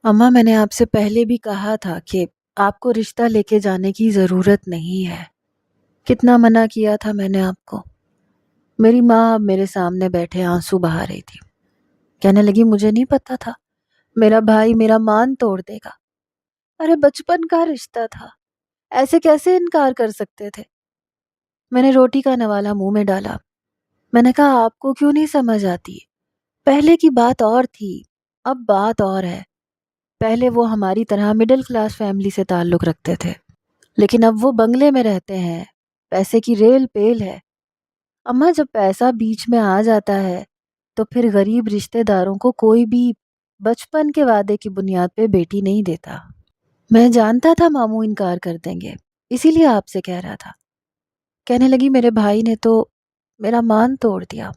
اماں، میں نے آپ سے پہلے بھی کہا تھا کہ آپ کو رشتہ لے کے جانے کی ضرورت نہیں ہے۔ کتنا منع کیا تھا میں نے آپ کو۔ میری ماں اب میرے سامنے بیٹھے آنسو بہا رہی تھی۔ کہنے لگی مجھے نہیں پتا تھا میرا بھائی میرا مان توڑ دے گا۔ ارے بچپن کا رشتہ تھا، ایسے کیسے انکار کر سکتے تھے؟ میں نے روٹی کا نوالا منہ میں ڈالا۔ میں نے کہا آپ کو کیوں نہیں سمجھ آتی؟ پہلے کی بات اور تھی، اب بات اور ہے۔ پہلے وہ ہماری طرح مڈل کلاس فیملی سے تعلق رکھتے تھے، لیکن اب وہ بنگلے میں رہتے ہیں، پیسے کی ریل پیل ہے۔ اماں، جب پیسہ بیچ میں آ جاتا ہے تو پھر غریب رشتہ داروں کو کوئی بھی بچپن کے وعدے کی بنیاد پہ بیٹی نہیں دیتا۔ میں جانتا تھا ماموں انکار کر دیں گے، اسی لیے آپ سے کہہ رہا تھا۔ کہنے لگی میرے بھائی نے تو میرا مان توڑ دیا۔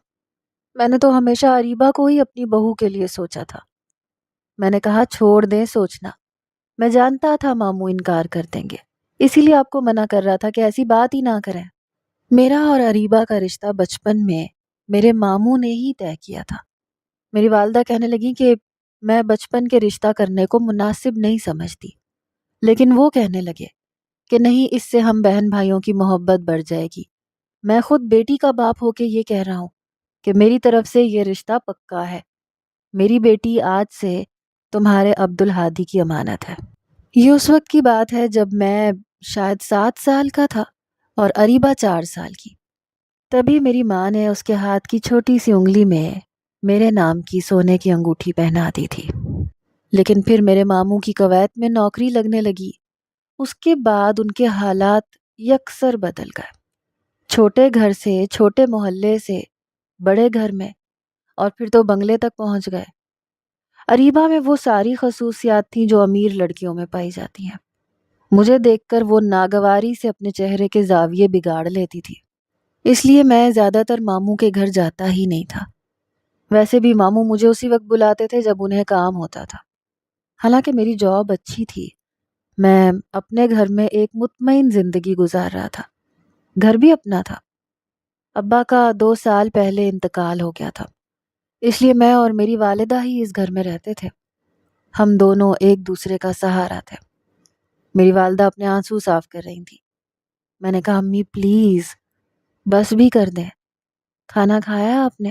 میں نے تو ہمیشہ اریبہ کو ہی اپنی بہو کے لیے سوچا تھا۔ میں نے کہا چھوڑ دیں سوچنا، میں جانتا تھا ماموں انکار کر دیں گے، اسی لیے آپ کو منع کر رہا تھا کہ ایسی بات ہی نہ کریں۔ میرا اور اریبہ کا رشتہ بچپن میں میرے ماموں نے ہی طے کیا تھا۔ میری والدہ کہنے لگی کہ میں بچپن کے رشتہ کرنے کو مناسب نہیں سمجھتی، لیکن وہ کہنے لگے کہ نہیں، اس سے ہم بہن بھائیوں کی محبت بڑھ جائے گی۔ میں خود بیٹی کا باپ ہو کے یہ کہہ رہا ہوں کہ میری طرف سے یہ رشتہ پکا ہے۔ میری بیٹی آج سے تمہارے عبدالہادی کی امانت ہے۔ یہ اس وقت کی بات ہے جب میں شاید 7 سال کا تھا اور اریبہ 4 سال کی۔ تبھی میری ماں نے اس کے ہاتھ کی چھوٹی سی انگلی میں میرے نام کی سونے کی انگوٹھی پہنا دی تھی۔ لیکن پھر میرے ماموں کی کویت میں نوکری لگنے لگی۔ اس کے بعد ان کے حالات یکسر بدل گئے۔ چھوٹے گھر سے، چھوٹے محلے سے بڑے گھر میں، اور پھر تو بنگلے تک پہنچ گئے۔ اریبہ میں وہ ساری خصوصیات تھیں جو امیر لڑکیوں میں پائی جاتی ہیں۔ مجھے دیکھ کر وہ ناگواری سے اپنے چہرے کے زاویے بگاڑ لیتی تھی، اس لیے میں زیادہ تر ماموں کے گھر جاتا ہی نہیں تھا۔ ویسے بھی ماموں مجھے اسی وقت بلاتے تھے جب انہیں کام ہوتا تھا۔ حالانکہ میری جاب اچھی تھی، میں اپنے گھر میں ایک مطمئن زندگی گزار رہا تھا، گھر بھی اپنا تھا۔ ابا کا 2 سال پہلے انتقال ہو گیا تھا، اس لیے میں اور میری والدہ ہی اس گھر میں رہتے تھے۔ ہم دونوں ایک دوسرے کا سہارا تھے۔ میری والدہ اپنے آنسو صاف کر رہی تھی۔ میں نے کہا امی پلیز بس بھی کر دیں، کھانا کھایا آپ نے؟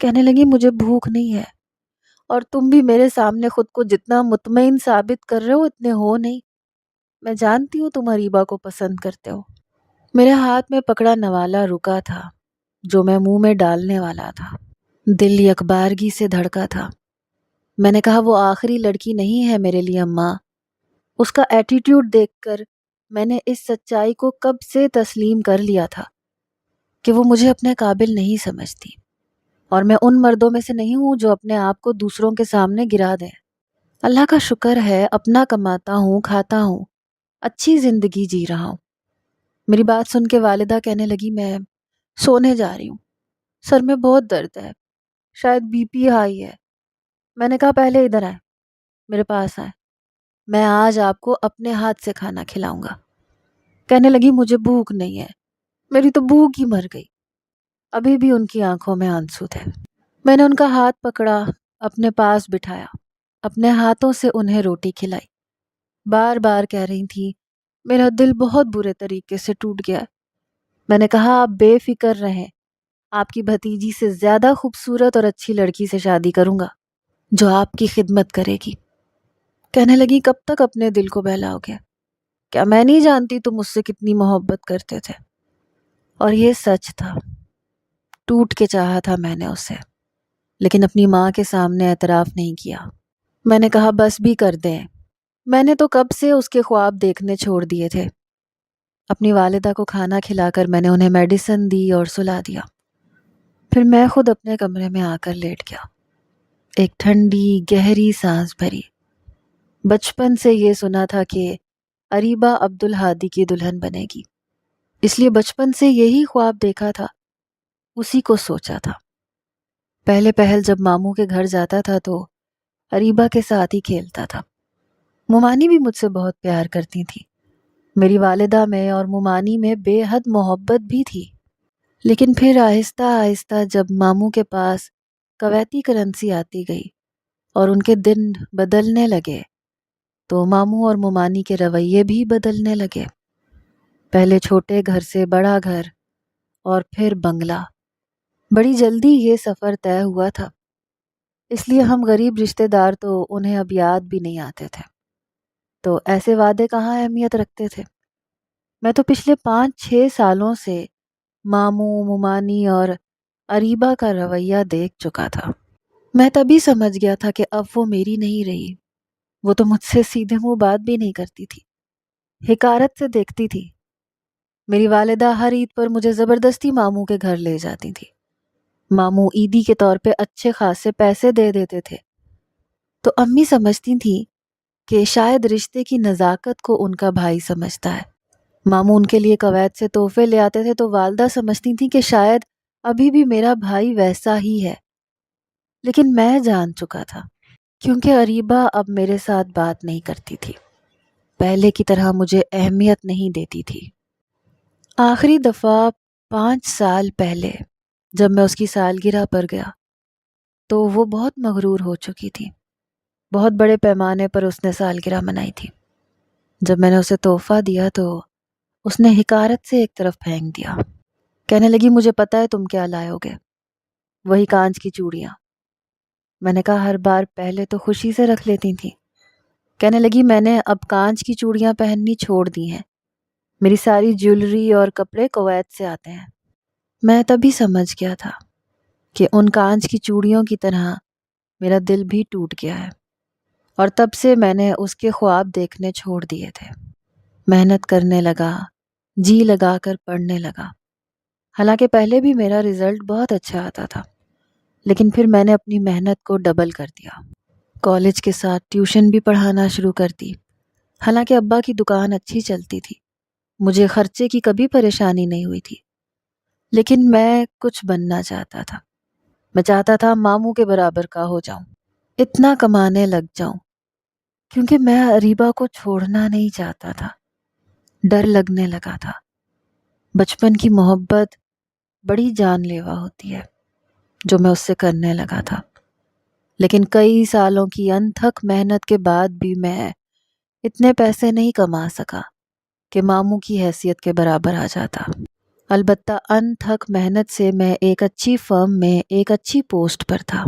کہنے لگی مجھے بھوک نہیں ہے، اور تم بھی میرے سامنے خود کو جتنا مطمئن ثابت کر رہے ہو اتنے ہو نہیں۔ میں جانتی ہوں تم اریبہ کو پسند کرتے ہو۔ میرے ہاتھ میں پکڑا نوالا رکا تھا جو میں منہ میں ڈالنے والا تھا۔ دل یکبارگی سے دھڑکا تھا۔ میں نے کہا وہ آخری لڑکی نہیں ہے میرے لیے اماں۔ اس کا ایٹیٹیوڈ دیکھ کر میں نے اس سچائی کو کب سے تسلیم کر لیا تھا کہ وہ مجھے اپنے قابل نہیں سمجھتی، اور میں ان مردوں میں سے نہیں ہوں جو اپنے آپ کو دوسروں کے سامنے گرا دیں۔ اللہ کا شکر ہے اپنا کماتا ہوں، کھاتا ہوں، اچھی زندگی جی رہا ہوں۔ میری بات سن کے والدہ کہنے لگی میں سونے جا رہی ہوں، سر میں بہت درد ہے، شاید بی پی ہائی ہے۔ میں نے کہا پہلے ادھر آئے، میرے پاس آئے، میں آج آپ کو اپنے ہاتھ سے کھانا کھلاؤں گا۔ کہنے لگی مجھے بھوک نہیں ہے۔ میری تو بھوک ہی مر گئی۔ ابھی بھی ان کی آنکھوں میں آنسو تھے۔ میں نے ان کا ہاتھ پکڑا، اپنے پاس بٹھایا، اپنے ہاتھوں سے انہیں روٹی کھلائی۔ بار بار کہہ رہی تھی میرا دل بہت برے طریقے سے ٹوٹ گیا۔ میں نے کہا آپ بے فکر رہیں، آپ کی بھتیجی سے زیادہ خوبصورت اور اچھی لڑکی سے شادی کروں گا جو آپ کی خدمت کرے گی۔ کہنے لگی کب تک اپنے دل کو بہلاؤ گے؟ کیا میں نہیں جانتی تم مجھ سے کتنی محبت کرتے تھے؟ اور یہ سچ تھا، ٹوٹ کے چاہا تھا میں نے اسے، لیکن اپنی ماں کے سامنے اعتراف نہیں کیا۔ میں نے کہا بس بھی کر دیں، میں نے تو کب سے اس کے خواب دیکھنے چھوڑ دیے تھے۔ اپنی والدہ کو کھانا کھلا کر میں نے انہیں میڈیسن دی اور سلا دیا۔ پھر میں خود اپنے کمرے میں آ کر لیٹ گیا، ایک ٹھنڈی گہری سانس بھری۔ بچپن سے یہ سنا تھا کہ اریبہ عبدالہادی کی دلہن بنے گی، اس لیے بچپن سے یہی خواب دیکھا تھا، اسی کو سوچا تھا۔ پہلے پہل جب ماموں کے گھر جاتا تھا تو اریبہ کے ساتھ ہی کھیلتا تھا۔ ممانی بھی مجھ سے بہت پیار کرتی تھی، میری والدہ میں اور ممانی میں بے حد محبت بھی تھی۔ لیکن پھر آہستہ آہستہ جب ماموں کے پاس کویتی کرنسی آتی گئی اور ان کے دن بدلنے لگے تو ماموں اور ممانی کے رویے بھی بدلنے لگے۔ پہلے چھوٹے گھر سے بڑا گھر اور پھر بنگلہ۔ بڑی جلدی یہ سفر طے ہوا تھا، اس لیے ہم غریب رشتہ دار تو انہیں اب یاد بھی نہیں آتے تھے، تو ایسے وعدے کہاں اہمیت رکھتے تھے۔ میں تو پچھلے 5-6 سالوں سے ماموں، ممانی اور اریبہ کا رویہ دیکھ چکا تھا۔ میں تبھی سمجھ گیا تھا کہ اب وہ میری نہیں رہی۔ وہ تو مجھ سے سیدھے منہ بات بھی نہیں کرتی تھی، حقارت سے دیکھتی تھی۔ میری والدہ ہر عید پر مجھے زبردستی ماموں کے گھر لے جاتی تھی۔ ماموں عیدی کے طور پہ اچھے خاصے پیسے دے دیتے تھے، تو امی سمجھتی تھیں کہ شاید رشتے کی نزاکت کو ان کا بھائی سمجھتا ہے۔ ماموں ان کے لیے کویت سے تحفے لے آتے تھے تو والدہ سمجھتی تھیں کہ شاید ابھی بھی میرا بھائی ویسا ہی ہے۔ لیکن میں جان چکا تھا، کیونکہ اریبہ اب میرے ساتھ بات نہیں کرتی تھی، پہلے کی طرح مجھے اہمیت نہیں دیتی تھی۔ آخری دفعہ 5 سال پہلے جب میں اس کی سالگرہ پر گیا تو وہ بہت مغرور ہو چکی تھی۔ بہت بڑے پیمانے پر اس نے سالگرہ منائی تھی۔ جب میں نے اسے تحفہ دیا تو اس نے حقارت سے ایک طرف پھینک دیا۔ کہنے لگی مجھے پتا ہے تم کیا لائے ہوگے، وہی کانچ کی چوڑیاں۔ میں نے کہا ہر بار پہلے تو خوشی سے رکھ لیتی تھی۔ کہنے لگی میں نے اب کانچ کی چوڑیاں پہننی چھوڑ دی ہیں، میری ساری جیولری اور کپڑے کویت سے آتے ہیں۔ میں تبھی سمجھ گیا تھا کہ ان کانچ کی چوڑیوں کی طرح میرا دل بھی ٹوٹ گیا ہے، اور تب سے میں نے اس کے خواب دیکھنے چھوڑ دیے تھے۔ محنت کرنے لگا، جی لگا کر پڑھنے لگا۔ حالانکہ پہلے بھی میرا رزلٹ بہت اچھا آتا تھا، لیکن پھر میں نے اپنی محنت کو ڈبل کر دیا۔ کالج کے ساتھ ٹیوشن بھی پڑھانا شروع کر دی۔ حالانکہ ابا کی دکان اچھی چلتی تھی، مجھے خرچے کی کبھی پریشانی نہیں ہوئی تھی، لیکن میں کچھ بننا چاہتا تھا۔ میں چاہتا تھا ماموں کے برابر کا ہو جاؤں، اتنا کمانے لگ جاؤں، کیونکہ میں اریبہ کو چھوڑنا نہیں چاہتا تھا۔ ڈر لگنے لگا تھا۔ بچپن کی محبت بڑی جان لیوا ہوتی ہے جو میں اس سے کرنے لگا تھا، لیکن کئی سالوں کی انتھک محنت کے بعد بھی میں اتنے پیسے نہیں کما سکا کہ ماموں کی حیثیت کے برابر آ جاتا۔ البتہ انتھک محنت سے میں ایک اچھی فرم میں ایک اچھی پوسٹ پر تھا۔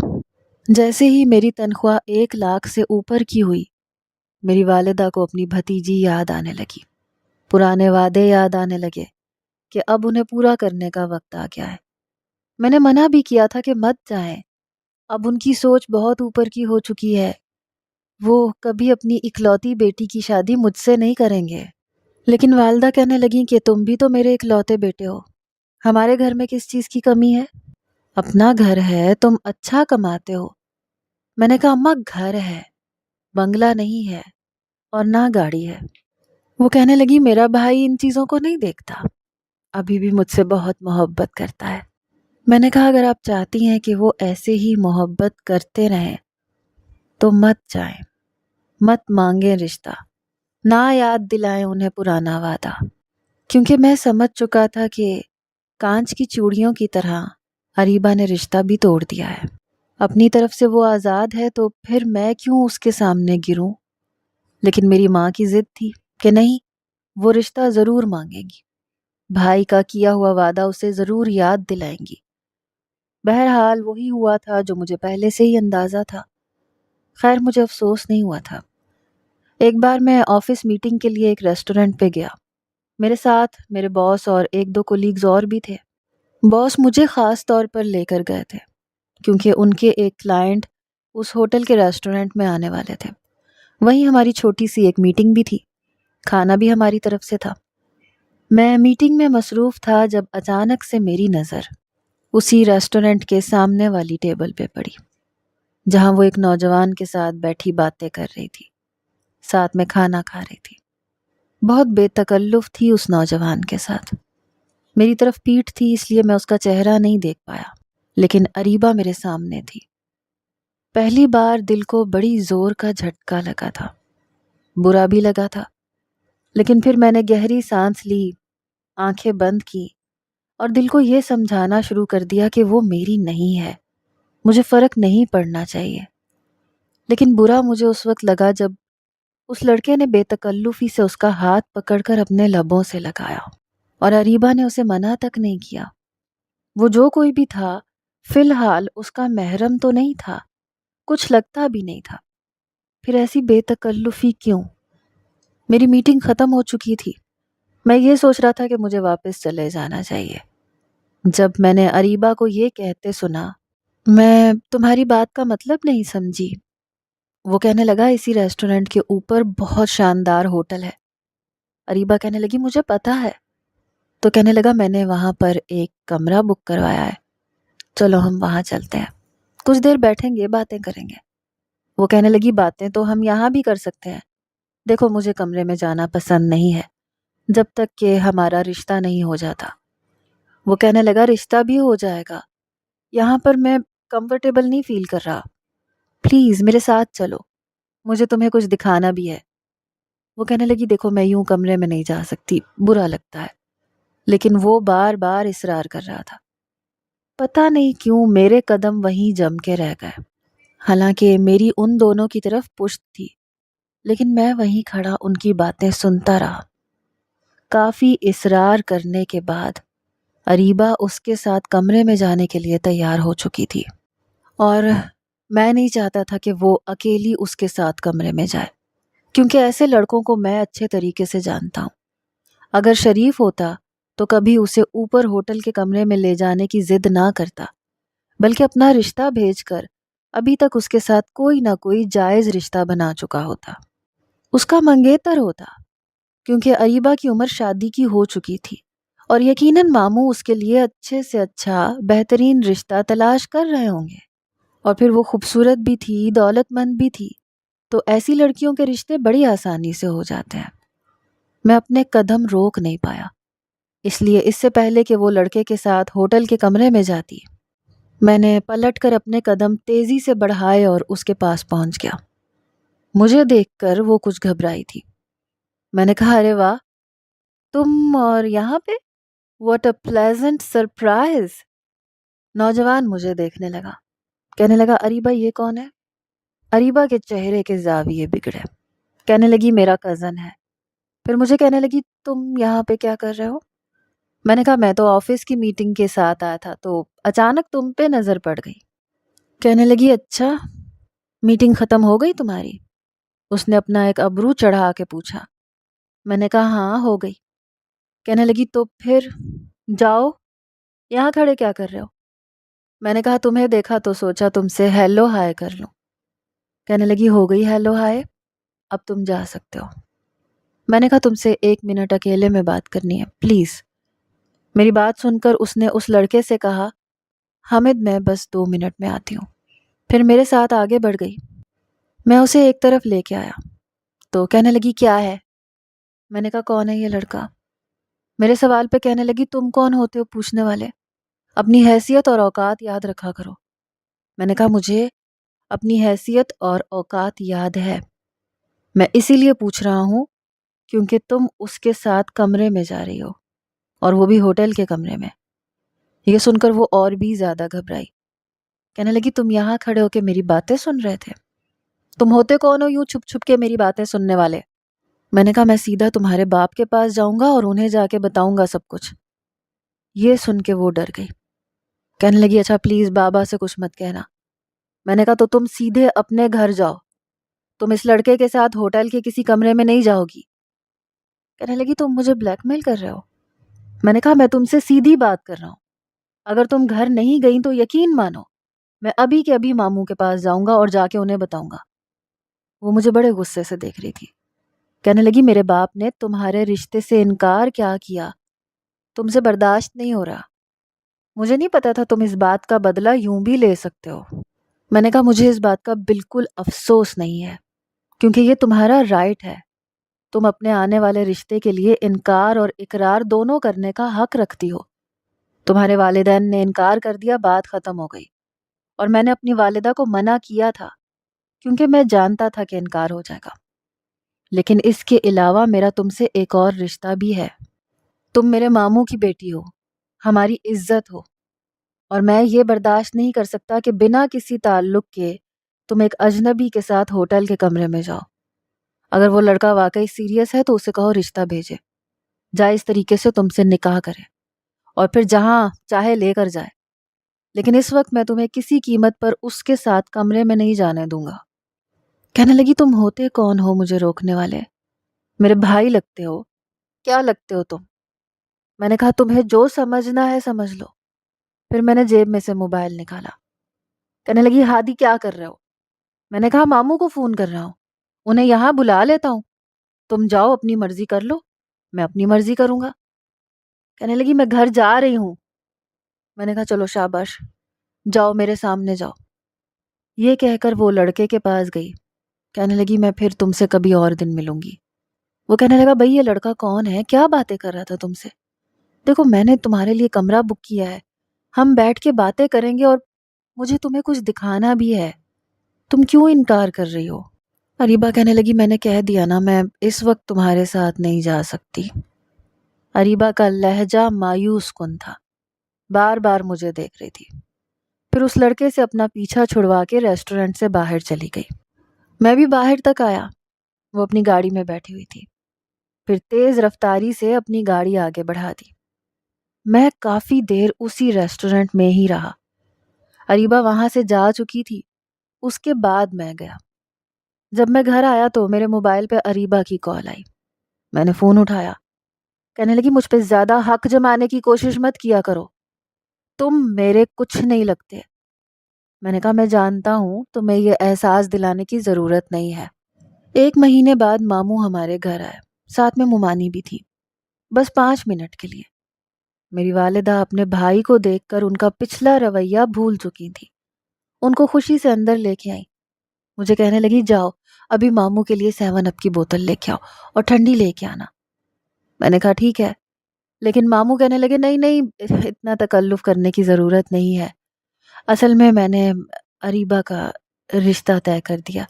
جیسے ہی میری تنخواہ 1 لاکھ سے اوپر کی ہوئی، میری والدہ کو اپنی بھتیجی یاد آنے لگی، پرانے وعدے یاد آنے لگے کہ اب انہیں پورا کرنے کا وقت آ گیا ہے۔ میں نے منع بھی کیا تھا کہ مت جائیں، اب ان کی سوچ بہت اوپر کی ہو چکی ہے، وہ کبھی اپنی اکلوتی بیٹی کی شادی مجھ سے نہیں کریں گے۔ لیکن والدہ کہنے لگیں کہ تم بھی تو میرے اکلوتے بیٹے ہو، ہمارے گھر میں کس چیز کی کمی ہے؟ اپنا گھر ہے، تم اچھا کماتے ہو۔ میں نے کہا اماں گھر ہے، بنگلہ نہیں ہے اور نہ گاڑی ہے۔ وہ کہنے لگی میرا بھائی ان چیزوں کو نہیں دیکھتا، ابھی بھی مجھ سے بہت محبت کرتا ہے۔ میں نے کہا اگر آپ چاہتی ہیں کہ وہ ایسے ہی محبت کرتے رہیں تو مت جائیں، مت مانگیں رشتہ، نہ یاد دلائیں انہیں پرانا وعدہ، کیونکہ میں سمجھ چکا تھا کہ کانچ کی چوڑیوں کی طرح اریبہ نے رشتہ بھی توڑ دیا ہے۔ اپنی طرف سے وہ آزاد ہے تو پھر میں کیوں اس کے سامنے گروں؟ لیکن میری ماں کی ضد تھی کہ نہیں، وہ رشتہ ضرور مانگے گی، بھائی کا کیا ہوا وعدہ اسے ضرور یاد دلائیں گی۔ بہرحال وہی ہوا تھا جو مجھے پہلے سے ہی اندازہ تھا۔ خیر مجھے افسوس نہیں ہوا تھا۔ ایک بار میں آفس میٹنگ کے لیے ایک ریسٹورنٹ پہ گیا، میرے ساتھ میرے باس اور 1-2 کولیگز اور بھی تھے۔ باس مجھے خاص طور پر لے کر گئے تھے کیونکہ ان کے ایک کلائنٹ اس ہوٹل کے ریسٹورنٹ میں آنے والے تھے۔ وہیں ہماری چھوٹی سی ایک میٹنگ بھی تھی، کھانا بھی ہماری طرف سے تھا۔ میں میٹنگ میں مصروف تھا جب اچانک سے میری نظر اسی ریسٹورنٹ کے سامنے والی ٹیبل پہ پڑی، جہاں وہ ایک نوجوان کے ساتھ بیٹھی باتیں کر رہی تھی، ساتھ میں کھانا کھا رہی تھی۔ بہت بے تکلف تھی اس نوجوان کے ساتھ۔ میری طرف پیٹھ تھی اس لیے میں اس کا چہرہ نہیں دیکھ پایا، لیکن اریبہ میرے سامنے تھی۔ پہلی بار دل کو بڑی زور کا جھٹکا لگا تھا، برا بھی لگا تھا، لیکن پھر میں نے گہری سانس لی، آنکھیں بند کی اور دل کو یہ سمجھانا شروع کر دیا کہ وہ میری نہیں ہے، مجھے فرق نہیں پڑنا چاہیے۔ لیکن برا مجھے اس وقت لگا جب اس لڑکے نے بے تکلفی سے اس کا ہاتھ پکڑ کر اپنے لبوں سے لگایا، اور اریبہ نے اسے منع تک نہیں کیا۔ وہ جو کوئی بھی تھا فی الحال اس کا محرم تو نہیں تھا، کچھ لگتا بھی نہیں تھا۔ پھر ایسی بے تکلفی کیوں؟ میری میٹنگ ختم ہو چکی تھی، میں یہ سوچ رہا تھا کہ مجھے واپس چلے جانا چاہیے۔ جب میں نے اریبہ کو یہ کہتے سنا، میں تمہاری بات کا مطلب نہیں سمجھی۔ وہ کہنے لگا اسی ریسٹورنٹ کے اوپر بہت شاندار ہوٹل ہے۔ اریبہ کہنے لگی مجھے پتا ہے۔ تو کہنے لگا میں نے وہاں پر ایک کمرہ بک کروایا ہے، چلو ہم وہاں چلتے ہیں، کچھ دیر بیٹھیں گے، باتیں کریں گے۔ وہ کہنے لگی باتیں تو ہم یہاں بھی کر سکتے ہیں، دیکھو مجھے کمرے میں جانا پسند نہیں ہے جب تک کہ ہمارا رشتہ نہیں ہو جاتا۔ وہ کہنے لگا رشتہ بھی ہو جائے گا، یہاں پر میں کمفرٹیبل نہیں فیل کر رہا، پلیز میرے ساتھ چلو، مجھے تمہیں کچھ دکھانا بھی ہے۔ وہ کہنے لگی دیکھو میں یوں کمرے میں نہیں جا سکتی، برا لگتا ہے۔ لیکن وہ بار بار اصرار کر رہا تھا۔ پتہ نہیں کیوں میرے قدم وہیں جم کے رہ گئے، حالانکہ میری ان دونوں کی طرف پشت تھی، لیکن میں وہیں کھڑا ان کی باتیں سنتا رہا۔ کافی اصرار کرنے کے بعد اریبہ اس کے ساتھ کمرے میں جانے کے لیے تیار ہو چکی تھی، اور میں نہیں چاہتا تھا کہ وہ اکیلی اس کے ساتھ کمرے میں جائے، کیونکہ ایسے لڑکوں کو میں اچھے طریقے سے جانتا ہوں۔ اگر شریف ہوتا تو کبھی اسے اوپر ہوٹل کے کمرے میں لے جانے کی ضد نہ کرتا، بلکہ اپنا رشتہ بھیج کر ابھی تک اس کے ساتھ کوئی نہ کوئی جائز رشتہ بنا چکا ہوتا، اس کا منگیتر ہوتا، کیونکہ اریبہ کی عمر شادی کی ہو چکی تھی، اور یقیناً ماموں اس کے لیے اچھے سے اچھا بہترین رشتہ تلاش کر رہے ہوں گے، اور پھر وہ خوبصورت بھی تھی، دولت مند بھی تھی، تو ایسی لڑکیوں کے رشتے بڑی آسانی سے ہو جاتے ہیں۔ میں اپنے قدم روک نہیں پایا، اس لیے اس سے پہلے کہ وہ لڑکے کے ساتھ ہوٹل کے کمرے میں جاتی، میں نے پلٹ کر اپنے قدم تیزی سے بڑھائے اور اس کے پاس پہنچ گیا۔ مجھے دیکھ کر وہ کچھ گھبرائی تھی۔ میں نے کہا ارے واہ، تم اور یہاں پہ، واٹ اے پلیزنٹ سرپرائز۔ نوجوان مجھے دیکھنے لگا، کہنے لگا اریبہ یہ کون ہے؟ اریبہ کے چہرے کے زاویے بگڑے، کہنے لگی میرا کزن ہے۔ پھر مجھے کہنے لگی تم یہاں پہ کیا کر رہے ہو؟ میں نے کہا میں تو آفس کی میٹنگ کے ساتھ آیا تھا، تو اچانک تم پہ نظر پڑ گئی۔ کہنے لگی اچھا، میٹنگ ختم ہو گئی تمہاری؟ اس نے اپنا ایک ابرو چڑھا کے پوچھا۔ میں نے کہا ہاں ہو گئی۔ کہنے لگی تو پھر جاؤ، یہاں کھڑے کیا کر رہے ہو؟ میں نے کہا تمہیں دیکھا تو سوچا تم سے ہیلو ہائے کر لوں۔ کہنے لگی ہو گئی ہیلو ہائے، اب تم جا سکتے ہو۔ میں نے کہا تم سے 1 منٹ اکیلے میں بات کرنی ہے پلیز۔ میری بات سن کر اس نے اس لڑکے سے کہا حامد میں بس 2 منٹ میں آتی ہوں، پھر میرے ساتھ آگے بڑھ گئی۔ میں اسے ایک طرف لے کے آیا تو کہنے لگی کیا ہے؟ میں نے کہا کون ہے یہ لڑکا؟ میرے سوال پہ کہنے لگی تم کون ہوتے ہو پوچھنے والے، اپنی حیثیت اور اوقات یاد رکھا کرو۔ میں نے کہا مجھے اپنی حیثیت اور اوقات یاد ہے، میں اسی لیے پوچھ رہا ہوں کیونکہ تم اس کے ساتھ کمرے میں جا رہی ہو، اور وہ بھی ہوٹل کے کمرے میں۔ یہ سن کر وہ اور بھی زیادہ گھبرائی، کہنے لگی تم یہاں کھڑے ہو کے میری باتیں سن رہے تھے؟ تم ہوتے کون ہو یوں چھپ چھپ کے میری باتیں سننے والے؟ میں نے کہا میں سیدھا تمہارے باپ کے پاس جاؤں گا اور انہیں جا کے بتاؤں گا سب کچھ۔ یہ سن کے وہ ڈر گئی، کہنے لگی اچھا پلیز بابا سے کچھ مت کہنا۔ میں نے کہا تو تم سیدھے اپنے گھر جاؤ، تم اس لڑکے کے ساتھ ہوٹل کے کسی کمرے میں نہیں جاؤ گی۔ کہنے لگی تم مجھے بلیک میل کر رہے ہو؟ میں نے کہا میں تم سے سیدھی بات کر رہا ہوں، اگر تم گھر نہیں گئی تو یقین مانو میں ابھی کے ابھی ماموں کے پاس جاؤں گا اور جا کے انہیں بتاؤں گا۔ وہ مجھے بڑے غصے سے دیکھ رہی تھی، کہنے لگی میرے باپ نے تمہارے رشتے سے انکار کیا کیا، تم سے برداشت نہیں ہو رہا، مجھے نہیں پتا تھا تم اس بات کا بدلہ یوں بھی لے سکتے ہو۔ میں نے کہا مجھے اس بات کا بالکل افسوس نہیں ہے، کیونکہ یہ تمہارا رائٹ ہے، تم اپنے آنے والے رشتے کے لیے انکار اور اقرار دونوں کرنے کا حق رکھتی ہو۔ تمہارے والدین نے انکار کر دیا، بات ختم ہو گئی، اور میں نے اپنی والدہ کو منع کیا تھا کیونکہ میں جانتا تھا کہ انکار ہو جائے گا۔ لیکن اس کے علاوہ میرا تم سے ایک اور رشتہ بھی ہے، تم میرے ماموں کی بیٹی ہو، ہماری عزت ہو، اور میں یہ برداشت نہیں کر سکتا کہ بنا کسی تعلق کے تم ایک اجنبی کے ساتھ ہوٹل کے کمرے میں جاؤ. اگر وہ لڑکا واقعی سیریس ہے تو اسے کہو رشتہ بھیجے، جائے اس طریقے سے تم سے نکاح کرے اور پھر جہاں چاہے لے کر جائے. لیکن اس وقت میں تمہیں کسی قیمت پر اس کے ساتھ کمرے میں نہیں جانے دوں گا. کہنے لگی تم ہوتے کون ہو مجھے روکنے والے؟ میرے بھائی لگتے ہو؟ کیا لگتے ہو تم؟ میں نے کہا تمہیں جو سمجھنا ہے سمجھ لو. پھر میں نے جیب میں سے موبائل نکالا. کہنے لگی ہادی کیا کر رہے ہو؟ میں نے کہا ماموں کو فون کر رہا ہوں، انہیں یہاں بلا لیتا ہوں، تم جاؤ اپنی مرضی کر لو، میں اپنی مرضی کروں گا. کہنے لگی میں گھر جا رہی ہوں. میں نے کہا چلو شاباش، جاؤ میرے سامنے جاؤ. یہ کہہ کر وہ لڑکے کے پاس گئی. کہنے لگی میں پھر تم سے کبھی اور دن ملوں گی. وہ کہنے لگا بھئی یہ لڑکا کون ہے، کیا باتیں کر رہا تھا تم سے؟ دیکھو میں نے تمہارے لیے کمرہ بک کیا ہے، ہم بیٹھ کے باتیں کریں گے اور مجھے تمہیں کچھ دکھانا بھی ہے، تم کیوں انکار کر رہی ہو؟ اریبہ کہنے لگی میں نے کہہ دیا نا میں اس وقت تمہارے ساتھ نہیں جا سکتی. اریبہ کا لہجہ مایوس کن تھا، بار بار مجھے دیکھ رہی تھی. پھر اس لڑکے سے اپنا پیچھا چھڑوا کے ریسٹورنٹ سے باہر چلی گئی. میں بھی باہر تک آیا، وہ اپنی گاڑی میں بیٹھی ہوئی تھی. پھر تیز رفتاری سے اپنی گاڑی آگے بڑھا دی. میں کافی دیر اسی ریسٹورنٹ میں ہی رہا. اریبہ وہاں سے جا چکی تھی، اس کے بعد میں گیا. جب میں گھر آیا تو میرے موبائل پہ اریبہ کی کال آئی. میں نے فون اٹھایا. کہنے لگی مجھ پہ زیادہ حق جمانے کی کوشش مت کیا کرو، تم میرے کچھ نہیں لگتے. میں نے کہا میں جانتا ہوں تمہیں یہ احساس دلانے کی ضرورت نہیں ہے. 1 مہینے بعد ماموں ہمارے گھر آئے، ساتھ میں ممانی بھی تھی، بس 5 منٹ کے لیے. میری والدہ اپنے بھائی کو دیکھ کر ان کا پچھلا رویہ بھول چکی تھی. ان کو خوشی سے اندر لے کے آئی. مجھے کہنے لگی جاؤ ابھی ماموں کے لیے 7 اپ کی بوتل لے کے آؤ اور ٹھنڈی لے کے آنا. میں نے کہا ٹھیک ہے، لیکن ماموں کہنے لگے نہیں نہیں اتنا تکلف کرنے کی ضرورت نہیں ہے، اصل میں نے اریبہ کا رشتہ طے کر دیا،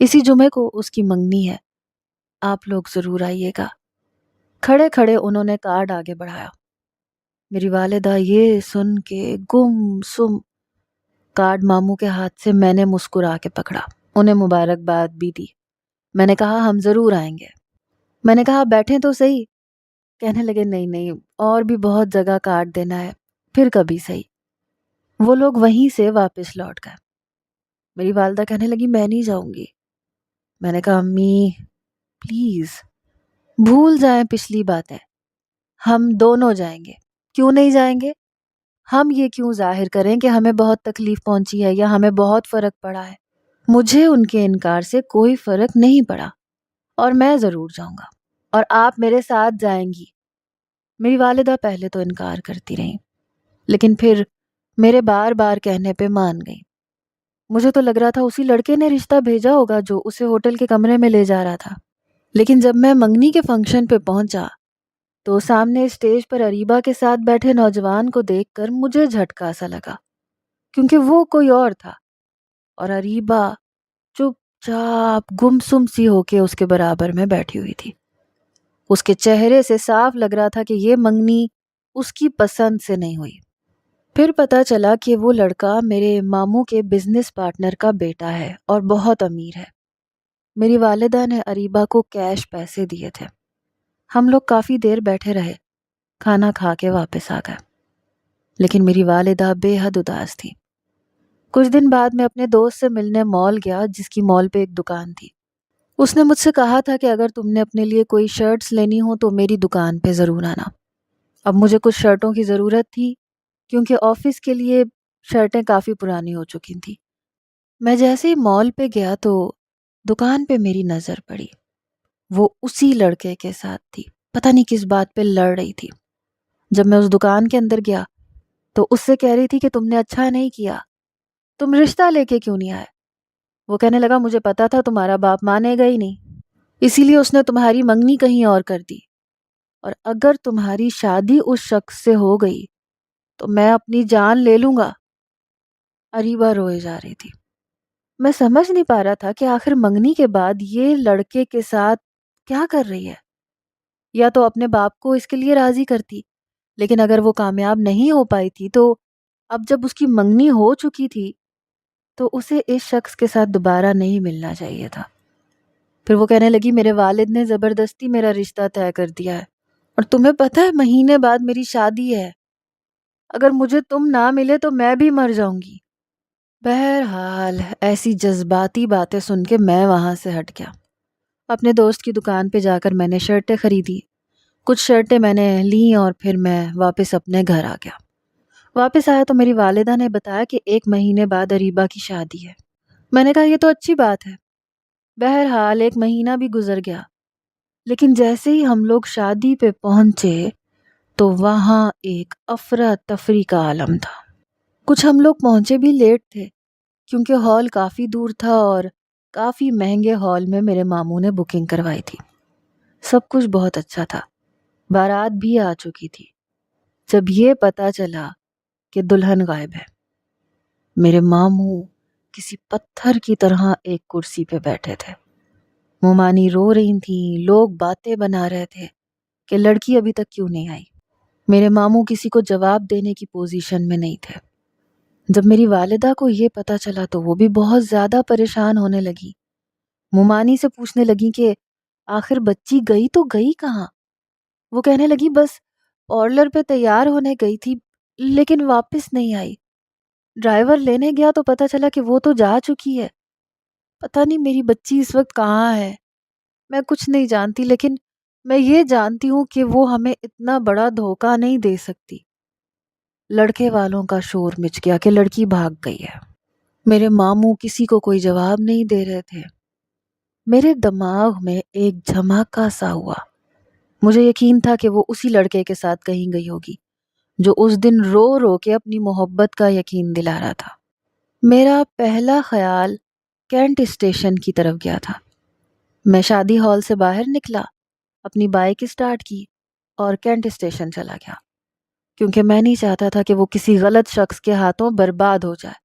اسی جمعے کو اس کی منگنی ہے، آپ لوگ ضرور آئیے گا. کھڑے کھڑے انہوں نے کارڈ آگے بڑھایا. میری والدہ یہ سن کے گم سم. کارڈ ماموں کے ہاتھ سے میں نے مسکرا کے پکڑا، انہیں مبارکباد بھی دی. میں نے کہا ہم ضرور آئیں گے. میں نے کہا بیٹھیں تو صحیح. کہنے لگے نہیں نہیں اور بھی بہت جگہ کارڈ دینا ہے، پھر کبھی صحیح. وہ لوگ وہیں سے واپس لوٹ گئے. میری والدہ کہنے لگی میں نہیں جاؤں گی. میں نے کہا امی پلیز بھول جائیں پچھلی باتیں، ہم دونوں جائیں گے. کیوں نہیں جائیں گے؟ ہم یہ کیوں ظاہر کریں کہ ہمیں بہت تکلیف پہنچی ہے یا ہمیں بہت فرق پڑا ہے؟ مجھے ان کے انکار سے کوئی فرق نہیں پڑا اور میں ضرور جاؤں گا اور آپ میرے ساتھ جائیں گی. میری والدہ پہلے تو انکار کرتی رہیں لیکن پھر میرے بار بار کہنے پہ مان گئی. مجھے تو لگ رہا تھا اسی لڑکے نے رشتہ بھیجا ہوگا جو اسے ہوٹل کے کمرے میں لے جا رہا تھا. لیکن جب میں منگنی کے فنکشن پہ پہنچا تو سامنے اسٹیج پر اریبہ کے ساتھ بیٹھے نوجوان کو دیکھ کر مجھے جھٹکا سا لگا کیونکہ وہ کوئی اور تھا اور اریبہ چپ چاپ گمسم سی ہو کے اس کے برابر میں بیٹھی ہوئی تھی. اس کے چہرے سے صاف لگ رہا تھا کہ یہ منگنی اس کی پسند سے نہیں ہوئی. پھر پتا چلا کہ وہ لڑکا میرے ماموں کے بزنس پارٹنر کا بیٹا ہے اور بہت امیر ہے. میری والدہ نے اریبہ کو کیش پیسے دیے تھے. ہم لوگ کافی دیر بیٹھے رہے، کھانا کھا کے واپس آ گئے. لیکن میری والدہ بے حد اداس تھی. کچھ دن بعد میں اپنے دوست سے ملنے مال گیا جس کی مال پہ ایک دکان تھی. اس نے مجھ سے کہا تھا کہ اگر تم نے اپنے لیے کوئی شرٹس لینی ہو تو میری دکان پہ ضرور آنا. اب مجھے کچھ شرٹوں کی ضرورت تھی کیونکہ آفس کے لیے شرٹیں کافی پرانی ہو چکی تھیں. میں جیسے ہی مال پہ گیا تو دکان پہ میری نظر پڑی. وہ اسی لڑکے کے ساتھ تھی، پتہ نہیں کس بات پہ لڑ رہی تھی. جب میں اس دکان کے اندر گیا تو اس سے کہہ رہی تھی کہ تم نے اچھا نہیں کیا، تم رشتہ لے کے کیوں نہیں آئے؟ وہ کہنے لگا مجھے پتا تھا تمہارا باپ مانے گا ہی نہیں، اسی لیے اس نے تمہاری منگنی کہیں اور کر دی، اور اگر تمہاری شادی اس شخص سے ہو گئی تو میں اپنی جان لے لوں گا. اریبہ روئے جا رہی تھی. میں سمجھ نہیں پا رہا تھا کہ آخر منگنی کے بعد یہ لڑکے کے ساتھ کیا کر رہی ہے. یا تو اپنے باپ کو اس کے لیے راضی کرتی، لیکن اگر وہ کامیاب نہیں ہو پائی تھی تو اب جب اس کی منگنی ہو چکی تھی تو اسے اس شخص کے ساتھ دوبارہ نہیں ملنا چاہیے تھا۔ پھر وہ کہنے لگی میرے والد نے زبردستی میرا رشتہ طے کر دیا ہے، اور تمہیں پتہ ہے مہینے بعد میری شادی ہے، اگر مجھے تم نہ ملے تو میں بھی مر جاؤں گی۔ بہرحال ایسی جذباتی باتیں سن کے میں وہاں سے ہٹ گیا۔ اپنے دوست کی دکان پہ جا کر میں نے شرٹیں خریدی، کچھ شرٹیں میں نے لیں اور پھر میں واپس اپنے گھر آ گیا۔ واپس آیا تو میری والدہ نے بتایا کہ 1 مہینے بعد اریبہ کی شادی ہے۔ میں نے کہا یہ تو اچھی بات ہے۔ بہرحال 1 مہینہ بھی گزر گیا، لیکن جیسے ہی ہم لوگ شادی پہ پہنچے تو وہاں ایک افراتفری کا عالم تھا۔ کچھ ہم لوگ پہنچے بھی لیٹ تھے کیونکہ ہال کافی دور تھا اور کافی مہنگے ہال میں میرے ماموں نے بکنگ کروائی تھی۔ سب کچھ بہت اچھا تھا، بارات بھی آ چکی تھی۔ جب یہ پتہ چلا کہ دلہن غائب ہے، میرے ماموں کسی پتھر کی طرح ایک کرسی پہ بیٹھے تھے، مومانی رو رہی تھیں، لوگ باتیں بنا رہے تھے کہ لڑکی ابھی تک کیوں نہیں آئی۔ میرے ماموں کسی کو جواب دینے کی پوزیشن میں نہیں تھے۔ جب میری والدہ کو یہ پتہ چلا تو وہ بھی بہت زیادہ پریشان ہونے لگی، مومانی سے پوچھنے لگی کہ آخر بچی گئی تو گئی کہاں؟ وہ کہنے لگی بس پارلر پہ تیار ہونے گئی تھی لیکن واپس نہیں آئی، ڈرائیور لینے گیا تو پتہ چلا کہ وہ تو جا چکی ہے، پتہ نہیں میری بچی اس وقت کہاں ہے۔ میں کچھ نہیں جانتی، لیکن میں یہ جانتی ہوں کہ وہ ہمیں اتنا بڑا دھوکہ نہیں دے سکتی۔ لڑکے والوں کا شور مچ گیا کہ لڑکی بھاگ گئی ہے۔ میرے ماموں کسی کو کوئی جواب نہیں دے رہے تھے۔ میرے دماغ میں ایک دھماکہ سا ہوا، مجھے یقین تھا کہ وہ اسی لڑکے کے ساتھ کہیں گئی ہوگی جو اس دن رو رو کے اپنی محبت کا یقین دلا رہا تھا۔ میرا پہلا خیال کینٹ اسٹیشن کی طرف گیا تھا۔ میں شادی ہال سے باہر نکلا، اپنی بائک اسٹارٹ کی اور کینٹ اسٹیشن چلا گیا، کیونکہ میں نہیں چاہتا تھا کہ وہ کسی غلط شخص کے ہاتھوں برباد ہو جائے،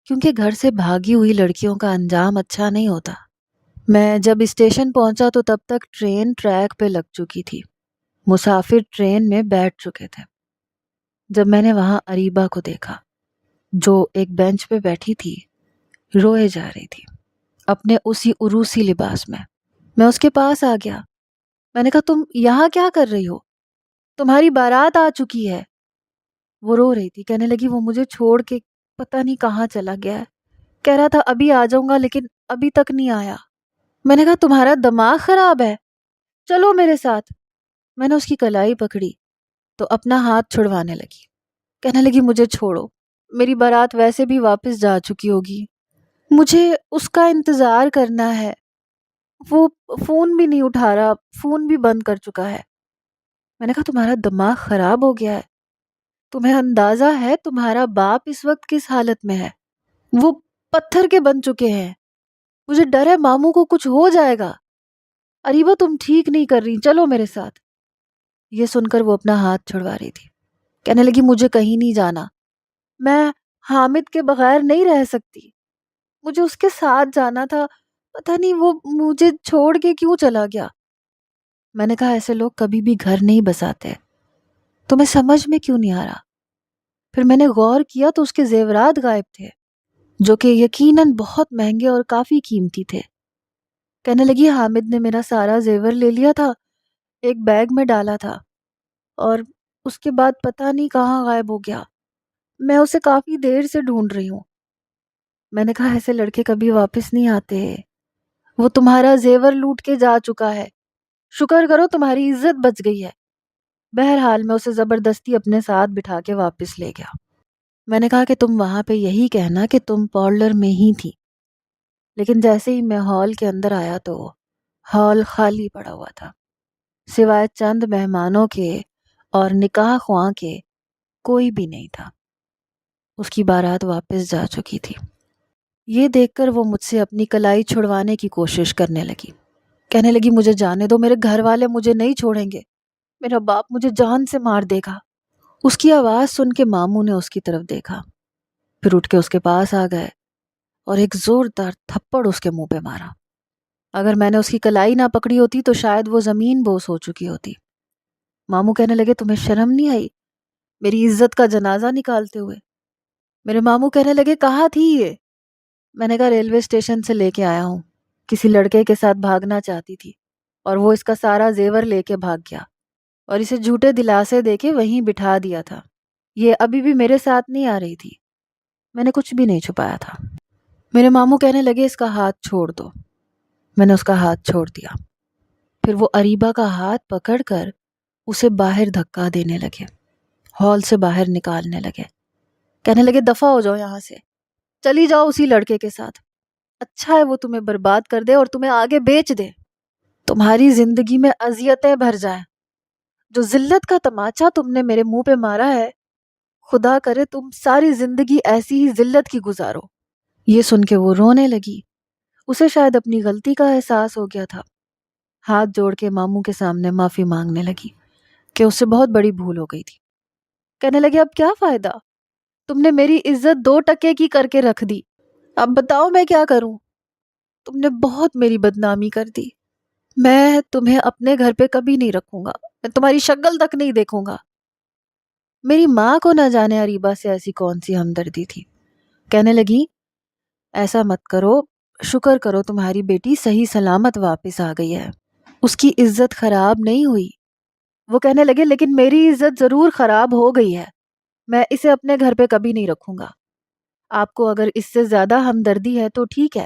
کیونکہ گھر سے بھاگی ہوئی لڑکیوں کا انجام اچھا نہیں ہوتا۔ میں جب اسٹیشن پہنچا تو تب تک ٹرین ٹریک پہ لگ چکی تھی، مسافر ٹرین میں بیٹھ چکے تھے۔ جب میں نے وہاں اریبہ کو دیکھا جو ایک بینچ پہ بیٹھی تھی، روئے جا رہی تھی اپنے اسی عروسی لباس میں اس کے پاس آ گیا۔ میں نے کہا تم یہاں کیا کر رہی ہو؟ تمہاری بارات آ چکی ہے۔ وہ رو رہی تھی، کہنے لگی وہ مجھے چھوڑ کے پتہ نہیں کہاں چلا گیا ہے، کہہ رہا تھا ابھی آ جاؤں گا لیکن ابھی تک نہیں آیا۔ میں نے کہا تمہارا دماغ خراب ہے، چلو میرے ساتھ۔ میں نے اس کی کلائی پکڑی تو اپنا ہاتھ چھڑوانے لگی، کہنے لگی مجھے چھوڑو، میری بارات ویسے بھی واپس جا چکی ہوگی، مجھے اس کا انتظار کرنا ہے، وہ فون بھی نہیں اٹھا رہا، فون بھی بند کر چکا ہے۔ میں نے کہا تمہارا دماغ خراب ہو گیا ہے، تمہیں اندازہ ہے تمہارا باپ اس وقت کس حالت میں ہے؟ وہ پتھر کے بن چکے ہیں، مجھے ڈر ہے ماموں کو کچھ ہو جائے گا۔ اریبہ تم ٹھیک نہیں کر رہی، چلو میرے ساتھ۔ یہ سن کر وہ اپنا ہاتھ چھڑوا رہی تھی، کہنے لگی مجھے کہیں نہیں جانا، میں حامد کے بغیر نہیں رہ سکتی، مجھے اس کے ساتھ جانا تھا، پتہ نہیں وہ مجھے چھوڑ کے کیوں چلا گیا۔ میں نے کہا ایسے لوگ کبھی بھی گھر نہیں بساتے، تمہیں سمجھ میں کیوں نہیں آ رہا؟ پھر میں نے غور کیا تو اس کے زیورات غائب تھے، جو کہ یقیناً بہت مہنگے اور کافی قیمتی تھے۔ کہنے لگی حامد نے میرا سارا زیور لے لیا تھا، ایک بیگ میں ڈالا تھا، اور اس کے بعد پتہ نہیں کہاں غائب ہو گیا، میں اسے کافی دیر سے ڈھونڈ رہی ہوں۔ میں نے کہا ایسے لڑکے کبھی واپس نہیں آتے، وہ تمہارا زیور لوٹ کے جا چکا ہے، شکر کرو تمہاری عزت بچ گئی ہے۔ بہرحال میں اسے زبردستی اپنے ساتھ بٹھا کے واپس لے گیا۔ میں نے کہا کہ تم وہاں پہ یہی کہنا کہ تم پارلر میں ہی تھی، لیکن جیسے ہی میں ہال کے اندر آیا تو ہال خالی پڑا ہوا تھا، سوائے چند مہمانوں کے اور نکاح خواں کے کوئی بھی نہیں تھا۔ اس کی بارات واپس جا چکی تھی۔ یہ دیکھ کر وہ مجھ سے اپنی کلائی چھڑوانے کی کوشش کرنے لگی، کہنے لگی مجھے جانے دو، میرے گھر والے مجھے نہیں چھوڑیں گے، میرا باپ مجھے جان سے مار دے گا۔ اس کی آواز سن کے ماموں نے اس کی طرف دیکھا، پھر اٹھ کے اس کے پاس آ گئے اور ایک زوردار تھپڑ اس کے منہ پہ مارا۔ اگر میں نے اس کی کلائی نہ پکڑی ہوتی تو شاید وہ زمین بوس ہو چکی ہوتی۔ ماموں کہنے لگے تمہیں شرم نہیں آئی میری عزت کا جنازہ نکالتے ہوئے؟ میرے ماموں کہنے لگے کہاں تھی یہ؟ میں نے کہا ریلوے اسٹیشن سے لے کے آیا ہوں، کسی لڑکے کے ساتھ بھاگنا چاہتی تھی اور وہ اس کا سارا زیور لے کے بھاگ گیا اور اسے جھوٹے دلاسے دے کے وہیں بٹھا دیا تھا۔ یہ ابھی بھی میرے ساتھ نہیں آ رہی تھی، میں نے کچھ بھی نہیں چھپایا تھا۔ میرے ماموں کہنے لگے اس کا ہاتھ چھوڑ دو۔ میں نے اس کا ہاتھ چھوڑ دیا۔ پھر وہ اریبہ کا ہاتھ پکڑ کر اسے باہر دھکا دینے لگے، ہال سے باہر نکالنے لگے، کہنے لگے دفع ہو جاؤ یہاں سے، چلی جاؤ اسی لڑکے کے ساتھ، اچھا ہے وہ تمہیں برباد کر دے اور تمہیں آگے بیچ دے، تمہاری زندگی میں اذیتیں بھر جائیں، جو ذلت کا تماچا تم نے میرے منہ پہ مارا ہے، خدا کرے تم ساری زندگی ایسی ہی ذلت کی گزارو۔ یہ سن کے وہ رونے لگی، اسے شاید اپنی غلطی کا احساس ہو گیا تھا، ہاتھ جوڑ کے ماموں کے سامنے معافی مانگنے لگی کہ اس سے بہت بڑی بھول ہو گئی تھی۔ کہنے لگے اب کیا فائدہ، تم نے میری عزت 2 ٹکے کی کر کے رکھ دی، اب بتاؤ میں کیا کروں، تم نے بہت میری بدنامی کر دی، میں تمہیں اپنے گھر پہ کبھی نہیں رکھوں گا، میں تمہاری شکل تک نہیں دیکھوں گا۔ میری ماں کو نہ جانے اریبہ سے ایسی کون سی ہمدردی تھی، کہنے لگی ایسا مت کرو، شکر کرو تمہاری بیٹی صحیح سلامت واپس آ گئی ہے، اس کی عزت خراب نہیں ہوئی۔ وہ کہنے لگے لیکن میری عزت ضرور خراب ہو گئی ہے، میں اسے اپنے گھر پہ کبھی نہیں رکھوں گا، آپ کو اگر اس سے زیادہ ہمدردی ہے تو ٹھیک ہے،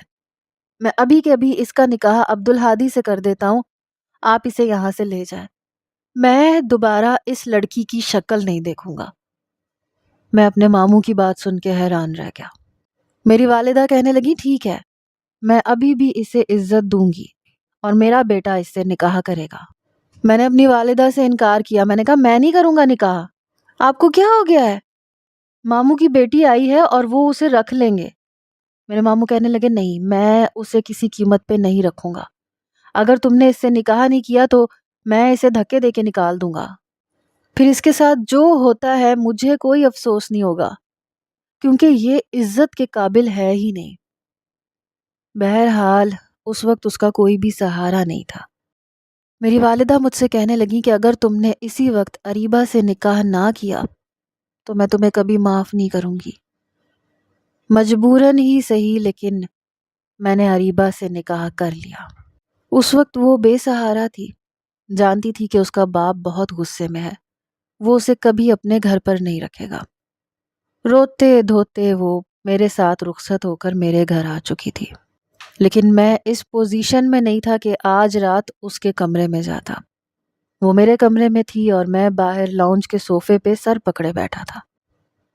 میں ابھی کے ابھی اس کا نکاح عبدالہادی سے کر دیتا ہوں، آپ اسے یہاں سے لے جائیں، میں دوبارہ اس لڑکی کی شکل نہیں دیکھوں گا۔ میں اپنے ماموں کی بات سن کے حیران رہ گیا۔ میری والدہ کہنے لگی ٹھیک ہے، میں ابھی بھی اسے عزت دوں گی اور میرا بیٹا اس سے نکاح کرے گا۔ میں نے اپنی والدہ سے انکار کیا، میں نے کہا میں نہیں کروں گا نکاح، آپ کو کیا ہو گیا ہے، ماموں کی بیٹی آئی ہے اور وہ اسے رکھ لیں گے۔ میرے ماموں کہنے لگے نہیں، میں اسے کسی قیمت پہ نہیں رکھوں گا، اگر تم نے اس سے نکاح نہیں کیا تو میں اسے دھکے دے کے نکال دوں گا، پھر اس کے ساتھ جو ہوتا ہے مجھے کوئی افسوس نہیں ہوگا کیونکہ یہ عزت کے قابل ہے ہی نہیں۔ بہرحال اس وقت اس کا کوئی بھی سہارا نہیں تھا۔ میری والدہ مجھ سے کہنے لگی کہ اگر تم نے اسی وقت اریبہ سے نکاح نہ کیا تو میں تمہیں کبھی معاف نہیں کروں گی۔ مجبوراً ہی صحیح لیکن میں نے اریبہ سے نکاح کر لیا۔ اس وقت وہ بے سہارا تھی، جانتی تھی کہ اس کا باپ بہت غصے میں ہے، وہ اسے کبھی اپنے گھر پر نہیں رکھے گا۔ روتے دھوتے وہ میرے ساتھ رخصت ہو کر میرے گھر آ چکی تھی، لیکن میں اس پوزیشن میں نہیں تھا کہ آج رات اس کے کمرے میں جاتا۔ وہ میرے کمرے میں تھی اور میں باہر لاؤنج کے صوفے پہ سر پکڑے بیٹھا تھا۔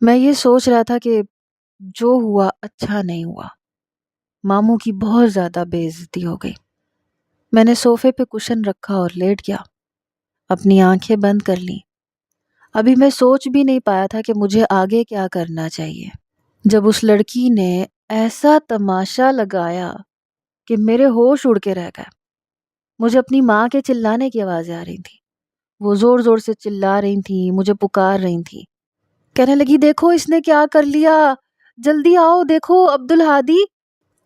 میں یہ سوچ رہا تھا کہ جو ہوا اچھا نہیں ہوا، ماموں کی بہت زیادہ بے عزتی ہو گئی۔ میں نے صوفے پہ کشن رکھا اور لیٹ گیا، اپنی آنکھیں بند کر لیں۔ ابھی میں سوچ بھی نہیں پایا تھا کہ مجھے آگے کیا کرنا چاہیے جب اس لڑکی نے ایسا تماشا لگایا کہ میرے ہوش اڑ کے رہ گئے۔ مجھے اپنی ماں کے چلانے کی آوازیں آ رہی تھیں، وہ زور زور سے چلا رہی تھیں، مجھے پکار رہی تھیں، کہنے لگی دیکھو اس نے کیا کر لیا، جلدی آؤ دیکھو عبدالہادی،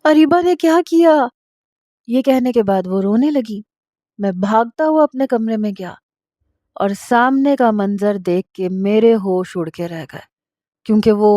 اریبہ نے کیا کیا۔ یہ کہنے کے بعد وہ رونے لگی۔ میں بھاگتا ہوا اپنے کمرے میں گیا اور سامنے کا منظر دیکھ کے میرے ہوش اڑ کے رہ گئے، کیونکہ وہ